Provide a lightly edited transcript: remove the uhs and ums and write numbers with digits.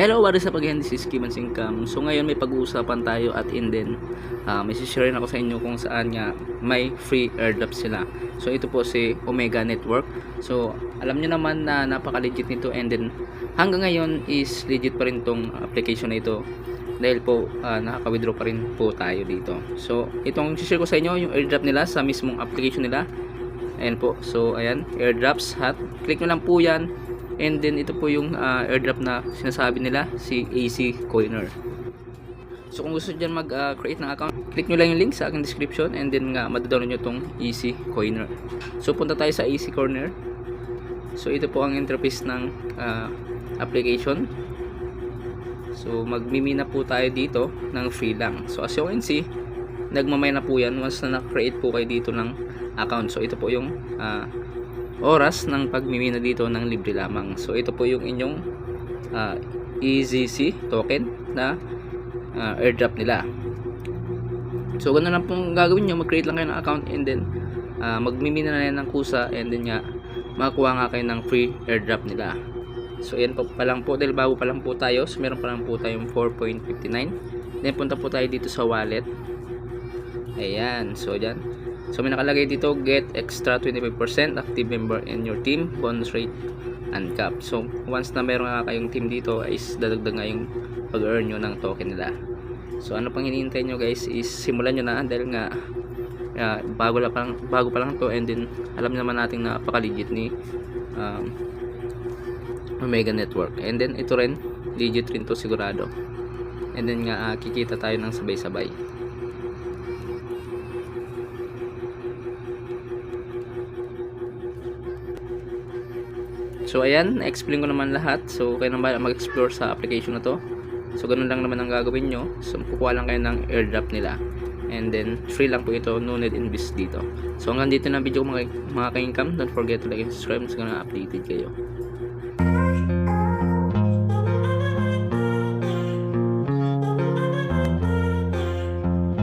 Hello, what is up again? This is Kiman Singkam. So ngayon may pag-uusapan tayo at then may share ako sa inyo kung saan nga may free airdrop sila. So ito po si Omega Network. So alam nyo naman na napaka-legit nito, and then hanggang ngayon is legit pa rin tong application na ito dahil po nakaka-withdraw pa rin po tayo dito. So itong share ko sa inyo yung airdrop nila sa mismong application nila. Ayan po. So ayan, airdrops hat. Click nyo lang po yan. And then ito po yung airdrop na sinasabi nila, si AC Coiner. So kung gusto dyan mag-create ng account, click nyo lang yung link sa aking description, and then madadownload nyo itong AC Coiner. So punta tayo sa AC Coiner. So ito po ang interface ng application. So magmimina po tayo dito ng free lang. So as you can see, nagmamay na po yan once na na-create po kayo dito ng account. So ito po yung oras ng pagmimina dito ng libre lamang. So ito po yung inyong EZC token na airdrop nila. So ganoon lang pong gagawin nyo, mag-create lang kayo ng account, and then magmimina na yan ng kusa, and then makakuha nga kayo ng free airdrop nila. So yan po pa lang po, dahil bago pa lang po tayo. So meron pa lang po tayong 4.59. Then punta po tayo dito sa wallet. Ayan, so dyan. So may nakalagay dito, get extra 25% active member in your team, bonus rate uncapped. So once na meron nga kayong team dito, is dadagdag nga yung pag-earn nyo ng token nila. So ano pang hinihintay nyo guys, is simulan nyo na, dahil nga bago pa lang to, and then alam naman natin na napaka-legit ni Omega Network. And then ito rin, legit rin to sigurado. And then kikita tayo ng sabay-sabay. So ayan, na-explain ko naman lahat. So kayo naman mag-explore sa application na to. So ganun lang naman ang gagawin nyo. So kukuha lang kayo ng airdrop nila, and then free lang po ito, no need invest dito. So hanggang dito na video ko mga ka-income. Don't forget to like and subscribe, so updated kayo.